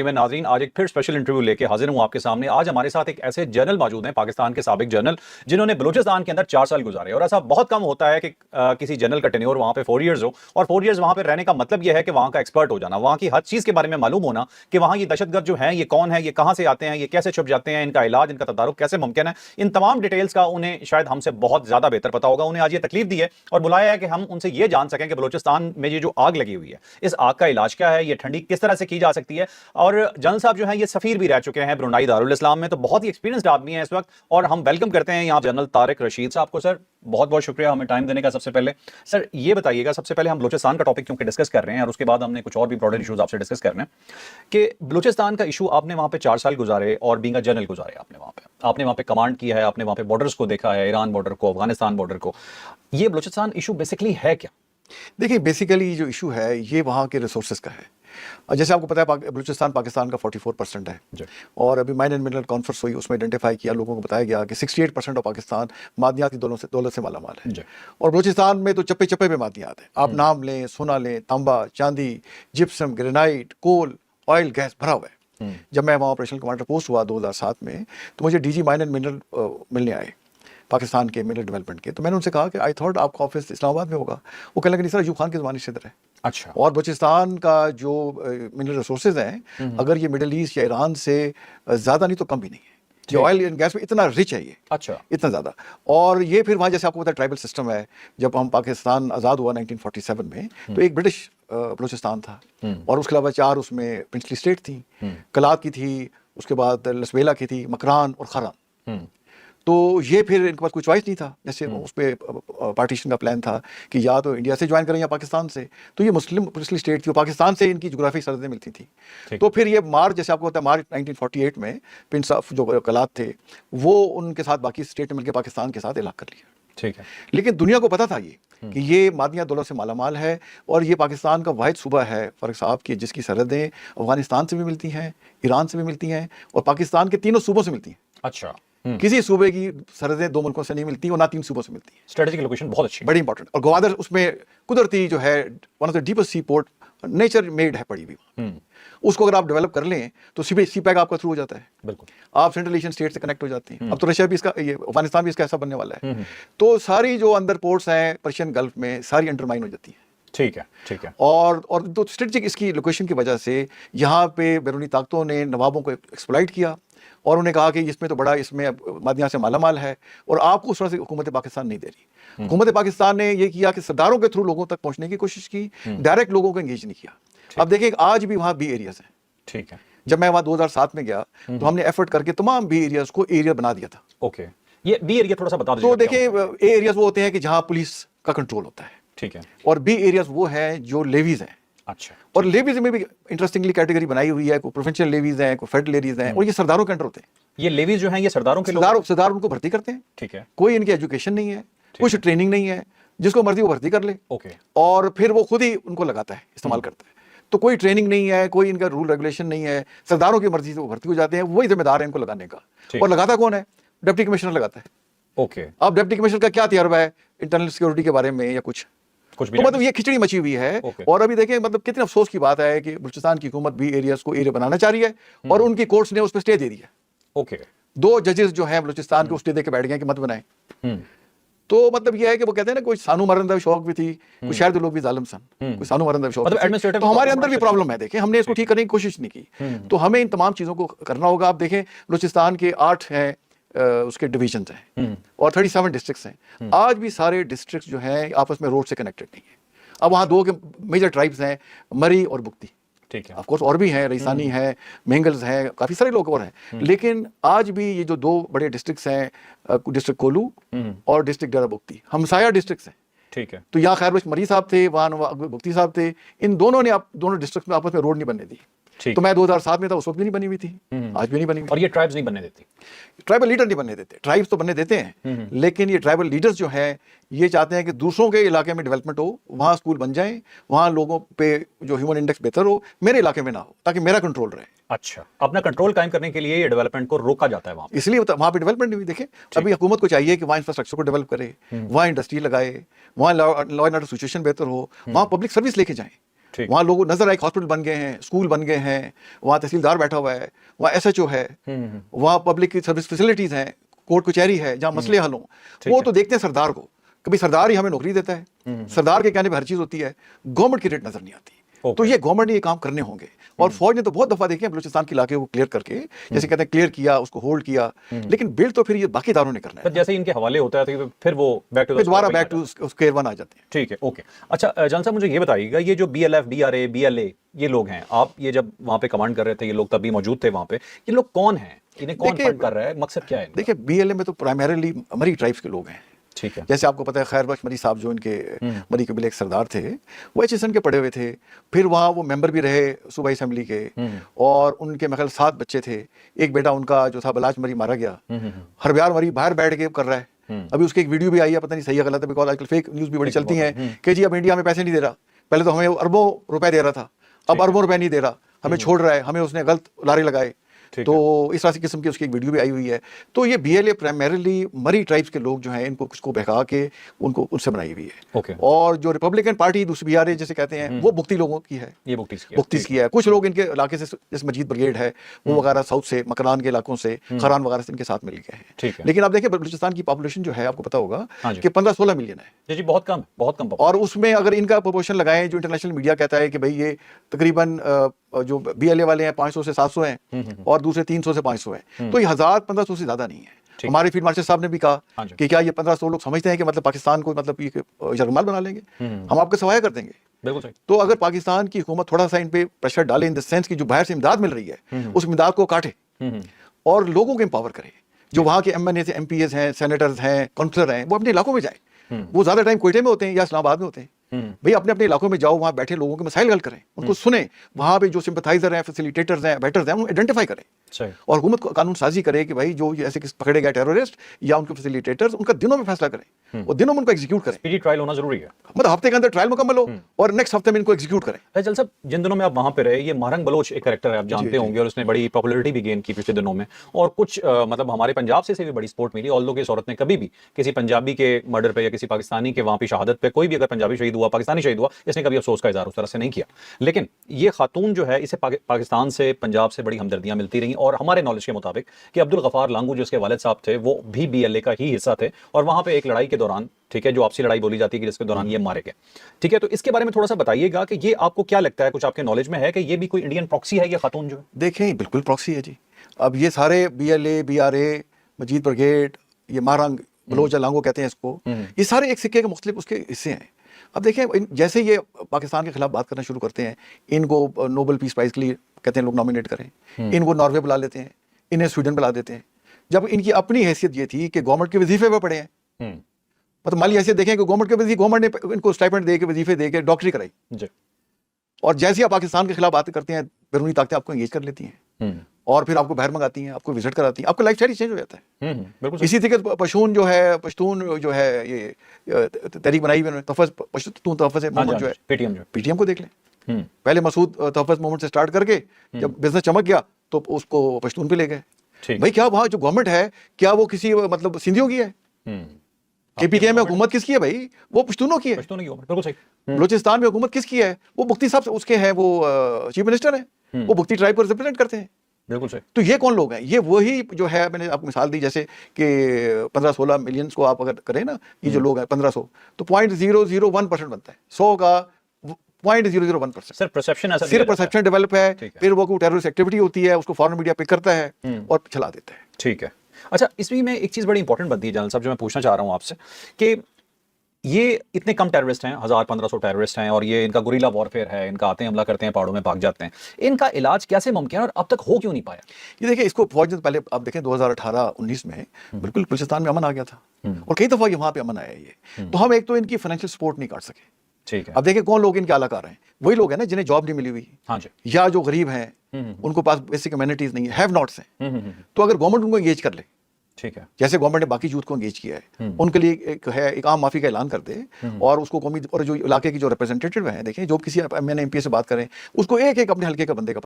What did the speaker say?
मैं नाज़रीन आज एक फिर स्पेशल इंटरव्यू लेके हाजिर हूं आपके सामने। आज हमारे साथ एक ऐसे जनरल मौजूद हैं, पाकिस्तान के साबिक जनरल, जिन्होंने बलूचिस्तान के अंदर 4 साल गुजारे। और ऐसा बहुत कम होता है कि किसी जनरल का टेन्योर वहां पे 4 इयर्स हो, और 4 इयर्स वहां पे रहने का मतलब यह है कि वहां का एक्सपर्ट हो जाना, वहां की हर चीज के बारे में मालूम होना कि वहां ये दहशतगर्द जो हैं ये कौन है, ये कहां से आते हैं, ये कैसे छुप जाते हैं, इनका इलाज, इनका तदारुक कैसे मुमकिन है। इन तमाम डिटेल्स का उन्हें शायद हमसे बहुत ज्यादा बेहतर पता होगा। उन्हें आज ये तकलीफ दी है और बुलाया है कि हम उनसे ये जान सकें कि बलूचिस्तान में ये जो आग लगी हुई है, इस आग का इलाज क्या है, ये ठंडी किस तरह से की जा सकती है। और जनरल साहब जो हैं ये सफीर भी रह चुके हैं ब्रुनाई दारुल इस्लाम में, तो बहुत ही एक्सपीरियंस्ड आदमी है इस वक्त। और हम वेलकम करते हैं यहाँ जनरल तारिक रशीद साहब को। सर बहुत बहुत शुक्रिया हमें टाइम देने का। सबसे पहले सर ये बताइएगा, सबसे पहले हम बलूचिस्तान का टॉपिक क्योंकि डिस्कस कर रहे हैं और उसके बाद हमने कुछ और भी ब्रॉडर इशूज आपसे डिस्कस करने हैं, कि बलूचिस्तान का इशू आपने वहाँ पे 4 साल गुजारे और बीइंग अ जनरल गुजारे, आपने वहाँ पे कमांड किया है, आपने वहाँ पे बॉर्डर्स को देखा है, ईरान बॉर्डर को, अफगानिस्तान बॉर्डर को। ये बलूचिस्तान इशू बेसिकली है क्या? देखिए बेसिकली जो इशू है ये वहाँ के रिसोर्सेज का है। जैसे आपको पता है बलूचिस्तान पाकिस्तान का 44% है, और अभी माइन एंड मिनरल कॉन्फ्रेंस हुई, उसमें आइडेंटिफाई किया, लोगों को बताया गया कि 68% ऑफ पाकिस्तान मादनियाती दौलत से मालामाल है। और बलूचिस्तान में तो चप्पे चप्पे में मादनियात है। आप नाम लें, सोना लें, तांबा, चांदी, जिप्सम, ग्रेनाइट, कोल, ऑयल, गैस भरा हुआ है। जब मैं वहाँ ऑपरेशनल कमांडर पोस्ट हुआ 2007 में, तो मुझे डीजी माइन एंड मिनरल मिलने आए पाकिस्तान के मिनरल डेवलपमेंट के। तो मैंने उनसे कहा कि आई थॉट आपका ऑफिस इस्लामाबाद में होगा। वो कहने लगे नहीं सर, अयूब खान के ज़माने से इधर है। अच्छा। और बलूचिस्तान का जो मिनरल रिसोर्सेज हैं, अगर ये मिडल ईस्ट या ईरान से ज़्यादा नहीं तो कम भी नहीं है। जो ऑयल एंड गैस में इतना रिच है ये, अच्छा, इतना ज़्यादा। और ये फिर वहाँ जैसे आपको पता है ट्राइबल सिस्टम है। जब हम पाकिस्तान आज़ाद हुआ 1947 में, तो एक ब्रिटिश बलूचिस्तान था, और उसके अलावा 4 उसमें प्रिंसली स्टेट थी। कलात की थी, उसके बाद लसबेला की थी, मकरान और खरान। तो ये फिर इनके पास कोई चॉइस नहीं था। जैसे उस पर पार्टीशन का प्लान था कि या तो इंडिया से ज्वाइन करें या पाकिस्तान से। तो ये मुस्लिम प्रिंसली स्टेट थी, पाकिस्तान से इनकी जोग्राफिक सरहदें मिलती थी। तो फिर ये मार्च, जैसे आपको पता है, मार्च 1948 में प्रिंस ऑफ जो कलात थे वो उनके साथ बाकी स्टेट ने मिलकर पाकिस्तान के साथ इलाक कर लिया। ठीक है। लेकिन दुनिया को पता था ये कि ये मादनिया दौलत से मालामाल है, और ये पाकिस्तान का वाहिद सूबा है फर्क साहब की जिसकी सरहदें अफगानिस्तान से भी मिलती हैं, ईरान से भी मिलती हैं, और पाकिस्तान के तीनों सूबों से मिलती हैं। अच्छा। किसी सूबे की सरहदें 2 मुल्कों से नहीं मिलती, और ना 3 सूबों से मिलती है। स्ट्रेटेजिक लोकेशन बहुत अच्छी, बड़ी इंपॉर्टेंट। और ग्वादर उसमें कुदरती जो है one of the deepest sea port, nature made है पड़ी हुई। उसको अगर आप डेवलप कर लें तो सी पैक आपका थ्रू हो जाता है। बिल्कुल, आप सेंट्रल एशियन स्टेट से कनेक्ट हो जाते हैं। अब तो रशिया भी इसका, ये अफगानिस्तान भी इसका ऐसा बनने वाला है। तो सारी जो अंदर पोर्ट्स हैं पर्शियन गल्फ में, सारी अंडरमाइन हो जाती है। ठीक है, ठीक है। और तो स्ट्रेटेजिक इसकी लोकेशन की वजह से यहाँ पे बैरूनी ताकतों ने नवाबों को एक्सप्लॉइट किया, और उन्हें कहा कि इसमें तो बड़ा, इसमें मादनिया से मालामाल है, और आपको उस तरह से हुकूमत पाकिस्तान नहीं दे रही। हुकूमत पाकिस्तान ने ये किया कि सरदारों के थ्रू लोगों तक पहुंचने की कोशिश की, डायरेक्ट लोगों को एंगेज नहीं किया। अब देखिए आज भी वहाँ बी एरियाज हैं। ठीक है। जब मैं वहाँ 2007 में गया तो हमने एफर्ट करके तमाम बी एरियाज को एरिया बना दिया था। ओके, ये बी एरिया थोड़ा सा बता दीजिए। तो देखिए ए एरियाज वो होते हैं कि जहाँ पुलिस का कंट्रोल होता है। ठीक है। और बी एरियाज वो है जो लेवीज हैं। अच्छा। और लेवीज में भी इंटरेस्टिंगली कैटेगरी बनाई हुई है, कोई प्रोविंशियल लेवीज हैं, कोई फेडरल लेवीज हैं, और ये सरदारों के अंडर होते हैं। ये लेवीज जो हैं ये सरदारों के, सरदार उनको भर्ती करते हैं। ठीक है। कोई इनकी एजुकेशन नहीं है, कुछ ट्रेनिंग नहीं है, जिसको मर्जी वो भर्ती कर ले। ओके। और फिर वो खुद ही उनको लगाता है, इस्तेमाल करता है। तो कोई ट्रेनिंग नहीं है, कोई इनका रूल रेगुलेशन नहीं है, सरदारों की मर्जी से वो भर्ती हो जाते हैं। वही जिम्मेदार है इनको लगाने का। और लगाता कौन है? डिप्टी कमिश्नर लगाता है। ओके। अब डिप्टी कमिश्नर का क्या तजर्बा है इंटरनल सिक्योरिटी के बारे में या कुछ तो मतलब ये खिचड़ी मची हुई है। और अभी देखें मतलब कितने अफसोस की बात है कि बलूचिस्तान की हुकूमत भी एरियाज को एरिया बनाना चाह रही है, और उनकी कोर्ट्स ने उस पर स्टे दे दिया। ओके। 2 जजेस जो हैं बलूचिस्तान को स्टे दे के बैठ गए कि मत बनाए। तो मतलब ये है कि वो कहते हैं ना, कोई सानू मरन का शौक भी थी, कुछ शहर के लोग भी जालिम सन, कोई सानू मरन का शौक। तो हमारे अंदर भी प्रॉब्लम है। देखें हमने इसको ठीक करने की कोशिश नहीं की, तो हमें इन तमाम चीज़ों को करना होगा। आप देखें बलूचिस्तान के 8 हैं उसके डिवीजन हैं, और 37 डिस्ट्रिक्ट्स हैं। आज भी सारे डिस्ट्रिक्ट्स जो हैं आपस में रोड से कनेक्टेड नहीं है। अब वहाँ 2 के मेजर ट्राइब्स हैं, मरी और बुक्ती। ठीक है। ऑफ कोर्स और भी हैं, रईसानी है, मेंगल्स हैं, काफ़ी सारे लोग और हैं। लेकिन आज भी ये जो 2 बड़े डिस्ट्रिक्ट्स हैं, डिस्ट्रिक्ट कोलू और डिस्ट्रिक्ट डेरा बुक्ती, हमसाया डिस्ट्रिक्ट्स हैं। ठीक है। तो यहाँ खैर मरी साहब थे, वहाँ बुक्ती साहब थे। इन दोनों ने दोनों डिस्ट्रिक्ट में आपस में रोड नहीं बनने दी। तो मैं 2007 में था, उस वक्त भी नहीं बनी हुई थी, आज भी नहीं बनी हुई। और ये ट्राइब्स नहीं बनने देती, ट्राइबल लीडर नहीं बनने देते। ट्राइब्स तो बनने देते हैं, लेकिन ये ट्राइबल लीडर्स जो हैं ये चाहते हैं कि दूसरों के इलाके में डेवलपमेंट हो, वहाँ स्कूल बन जाएं, वहाँ लोगों पे जो ह्यूमन इंडेक्स बेहतर हो, मेरे इलाके में ना हो, ताकि मेरा कंट्रोल रहे। अच्छा, अपना कंट्रोल कायम करने के लिए ये डेवलपमेंट को रोका जाता है वहाँ, इसलिए वहाँ पे डेवलपमेंट नहीं हुई। देखें अभी हुकूमत को चाहिए कि वहाँ इंफ्रास्ट्रक्चर को डेवलप करे, वहाँ इंडस्ट्री लगाए, वहाँ लॉ एंड ऑर्डर सिचुएशन बेहतर हो, वहाँ पब्लिक सर्विस लेके जाएं। وہاں لوگ نظر آئے ہاسپٹل بن گئے ہیں, اسکول بن گئے ہیں, وہاں تحصیلدار بیٹھا ہوا ہے, وہاں ایس ایچ او ہے, وہاں پبلک کی سروس فیسلٹیز ہیں, کورٹ کچہری ہے جہاں مسئلے حل ہوں. وہ تو دیکھتے ہیں سردار کو, کبھی سردار ہی ہمیں نوکری دیتا ہے, سردار کے کہنے پہ ہر چیز ہوتی ہے, گورنمنٹ کی ریٹ نظر نہیں آتی. تو یہ گورنمنٹ نے یہ کام کرنے ہوں گے, اور فوج نے تو بہت دفعہ دیکھے بلوچستان کے علاقے کو کلیئر کر کے, جیسے کہتے ہیں کلیئر کیا, اس کو ہولڈ کیا, لیکن بلڈ تو پھر یہ باقی اداروں نے کرنا ہے. جیسے ان کے حوالے ہوتا ہے تو پھر وہ دوبارہ بیک ٹو اسکوائر ون آ جاتے ہیں. ٹھیک ہے, اوکے. اچھا جان صاحب, مجھے یہ بتائیے گا, یہ جو B L F, B R A, B L A, یہ لوگ ہیں, آپ یہ جب وہاں پہ کمانڈ کر رہے تھے, یہ لوگ تب بھی موجود تھے وہاں پہ, یہ لوگ کون ہیں, انہیں کون فنڈ کر رہا ہے, مقصد کیا ہے؟ دیکھیں بی ایل اے میں تو پرائمریلی مری ٹرائبس کے لوگ ہیں. ٹھیک ہے. جیسے آپ کو پتا ہے خیر بخش مری صاحب جو ان کے مری قبیلے ایک سردار تھے, وہ ایچ ایس این کے پڑھے ہوئے تھے, پھر وہاں وہ ممبر بھی رہے صوبائی اسمبلی کے, اور ان کے میرے خیال 7 بچے تھے. ایک بیٹا ان کا جو تھا بلاچ مری مارا گیا, ہربیار مری باہر بیٹھ کے کر رہا ہے. ابھی اس کی ایک ویڈیو بھی آئی ہے, پتہ نہیں صحیح ہے غلط ہے, بیکاز آج کل فیک نیوز بھی بڑی چلتی ہیں کہ جی اب انڈیا میں پیسے نہیں دے رہا, پہلے تو ہمیں اربوں روپے دے رہا تھا, اب اربوں روپے نہیں دے رہا, ہمیں چھوڑ رہا ہے, ہمیں اس نے غلط لارے لگائے. تو اس طرح قسم کی اس کی ایک ویڈیو بھی آئی ہوئی ہے. تو یہ B L A primarily Marri tribes کے لوگ جو ہیں, ان کو کس کو بہکا کے ان کو ان سے بنائی ہوئی ہے. اور جو ریپبلکن پارٹی دوسری بی آر اے جیسے کہتے ہیں, وہ بگتی لوگوں کی ہے, یہ بگتیز کی ہے. کچھ لوگ ان کے علاقے سے, جیسے مجید بریگیڈ ہے وہ وغیرہ ساؤتھ سے, مکران کے علاقوں سے, خران وغیرہ سے ان کے ساتھ مل گئے ہیں. لیکن آپ دیکھیں بلوچستان کی پاپولیشن جو ہے, آپ کو پتا ہوگا کہ 15-16 ملین ہے. جی بہت کم, بہت کم. اور اس میں اگر ان کا پروپورشن لگائیں, جو انٹرنیشنل میڈیا کہتا ہے کہ بھائی یہ تقریباً جو بی ایل اے والے ہیں 500 سے 700 ہیں, اور دوسرے 300 سے 500 ہیں, تو یہ 1000-1500 سے زیادہ نہیں ہے. ہمارے فیلڈ مارشل صاحب نے بھی کہا کہ کیا یہ 1500 لوگ سمجھتے ہیں کہ مطلب پاکستان کو مطلب یہ یرغمال بنا لیں گے, ہم آپ کو سوایہ کر دیں گے. بالکل صحیح. تو اگر پاکستان کی حکومت تھوڑا سا ان پہ پریشر ڈالے, ان دا سینس کی جو باہر سے امداد مل رہی ہے, اس امداد کو کاٹے اور لوگوں کو امپاور کرے. جو وہاں کے ایم این اے سے, ایم پی ایز ہیں, سینیٹرز ہیں, کونسلر ہیں, وہ اپنے علاقوں میں جائیں. وہ زیادہ ٹائم کوئٹے میں ہوتے ہیں یا اسلام آباد میں ہوتے ہیں. بھئی اپنے اپنے علاقوں میں جاؤ, وہاں بیٹھے لوگوں کے مسائل حل کریں, ان کو سنیں, وہاں پہ جو سمپتھائزر ہیں, فیسیلیٹیٹرز ہیں, بیٹرز ہیں, انہیں آئیڈینٹیفائی کریں, اور حکومت کو قانون سازی کرے کہ بھائی جو ایسے پکڑے گئے ٹیرورسٹ یا ان کے فیسیلیٹیٹرز, ان کا دنوں میں فیصلہ کریں, اور دنوں میں ان کو ایگزیکیوٹ کریں. اسپیڈی ٹرائل ہونا ضروری ہے, مطلب ہفتے کے اندر ٹرائل مکمل ہو اور نیکسٹ ہفتے میں ان کو ایگزیکیوٹ کریں. فیصل صاحب, جن دنوں میں آپ وہاں پہ رہے, یہ مہرنگ بلوچ ایک کریکٹر ہے, آپ جانتے ہوں گے, اور اس نے بڑی پاپولیرٹی بھی گین کی پچھلے دنوں میں, اور کچھ مطلب ہمارے پنجاب سے بھی بڑی سپورٹ ملی. آلدو کہ اس عورت نے کبھی بھی کسی پنجابی کے مرڈر پہ یا کسی پاکستانی کے وہاں پہ شہادت پہ, کوئی بھی اگر پنجابی شہید ہوا, پاکستانی شہید ہوا, اس نے کبھی افسوس کا اظہار اس طرح سے نہیں کیا. لیکن یہ خاتون جو ہے, اسے پاکستان سے, پنجاب سے بڑی ہمدردیاں ملتی رہیں, اور ہمارے نالج کے مطابق کہ عبدالغفار لانگو جو اس کے والد صاحب تھے, وہ بھی بی ایل اے کا ہی حصہ تھے, اور وہاں پہ ایک لڑائی کے دوران, ٹھیک ہے, جو آپسی لڑائی بولی جاتی ہے کہ جس کے دوران یہ مارے گئے. ٹھیک ہے, تو اس کے بارے میں تھوڑا سا بتائیے گا کہ یہ آپ کو کیا لگتا ہے, کچھ آپ کے نالج میں ہے کہ یہ بھی کوئی انڈین پراکسی ہے یہ خاتون جو ہے؟ دیکھیں بالکل پراکسی ہے جی. اب یہ سارے B L A, B R A, Majeed brigade, یہ مہرنگ بلوچ لانگو کہتے ہیں اس کو, یہ سارے ایک سکے کے مختلف اس کے حصے ہیں. اب دیکھیں جیسے یہ پاکستان کے خلاف بات کرنا شروع کرتے ہیں, ان کو نوبل پیس پرائز کے لیے کہتے ہیں لوگ نامینیٹ کریں, ان کو ناروے بلا لیتے ہیں, انہیں سویڈن بلا دیتے ہیں, جب ان کی اپنی حیثیت یہ تھی کہ گورنمنٹ کے وظیفے پہ پڑے ہیں. مطلب مالی حیثیت دیکھیں کہ گورنمنٹ نے ان کو اسٹائپنڈ دے کے وظیفے دے کے ڈاکٹری کرائی, اور جیسے آپ پاکستان کے خلاف باتیں کرتے ہیں, بیرونی طاقتیں آپ کو انگیج کر لیتی ہیں, اور پھر آپ کو باہر منگاتی ہیں, آپ کو وزٹ کراتی ہیں, آپ کا لائف اسٹائل چینج ہو جاتا ہے. اسی طریقے پشتون جو ہے یہ تحریک بنائی ہوئی, پشتون تحفظ موومنٹ جو ہے, پی ٹی ایم کو دیکھ لیں, پہلے مسعود تحفظ موومنٹ سے سٹارٹ کر کے جب بزنس چمک گیا تو اس کو پشتون پہ لے گئے. بھائی کیا وہاں جو گورنمنٹ ہے, کیا وہ کسی مطلب سندھیوں کی ہے؟ کے پی کے ایم میں حکومت کس کی ہے بھائی؟ وہ پشتونوں کی ہے. بلوچستان میں حکومت کس کی ہے؟ وہ بگٹی صاحب اس کے ہیں, وہ چیف منسٹر ہیں, وہ بگٹی ٹرائب کو ریپرزینٹ کرتے ہیں. بالکل صحیح. تو یہ کون لوگ ہیں؟ یہ وہی جو ہے, میں نے آپ کو مثال دی, جیسے کہ 15-16 ملینس کو آپ اگر کریں نا, یہ جو لوگ ہیں 1500, تو 0.001% بنتا ہے 100 کا, 0.001%. صرف پرسیپشن ڈیولپ ہے, پھر وہ کوئی ٹیررسٹ ایکٹیویٹی ہوتی ہے, اس کو فارن میڈیا پک کرتا ہے اور چلا دیتا ہے. ٹھیک ہے. اچھا, اس میں ایک چیز بڑی امپورٹنٹ بنتی ہے جنرل صاحب, جو میں پوچھنا چاہ رہا ہوں آپ سے, کہ یہ اتنے کم ٹیررسٹ ہیں, 1500 ٹیررسٹ ہیں, اور یہ ان کا گوریلا وارفیئر ہے, ان کا آتے ہیں, حملہ کرتے ہیں, پہاڑوں میں بھاگ جاتے ہیں, ان کا علاج کیسے ممکن ہے اور اب تک ہو کیوں نہیں پایا؟ یہ دیکھیں, اس کو فوج نے پہلے آپ دیکھیں 2018-19 میں بالکل بلوچستان میں امن آ گیا تھا, اور کئی دفعہ وہاں پہ امن آیا یہ, تو ہم ایک تو ان کی فائنینشیل سپورٹ نہیں کاٹ سکے. ٹھیک ہے. اب دیکھیں کون لوگ ان کے اعلیٰ کار ہیں, وہی لوگ ہیں نا جنہیں جاب نہیں ملی ہوئی, یا جو غریب ہیں, ان کو پاس بیسک امینٹیز نہیں ہے, ہیو ناٹس ہیں. تو اگر گورنمنٹ ان کو انگیج کر لے, ٹھیک ہے, جیسے گورنمنٹ نے باقی یوتھ کو انگیج کیا ہے, ان کے لیے ایک عام معافی کا اعلان کر دے, اور اس کو قومی اور جو علاقے کی جو ریپرزینٹیٹیو ہیں, دیکھیں جو کسی M N A M P سے بات کریں, اس کو ایک اپنے حلقے کا بندے کا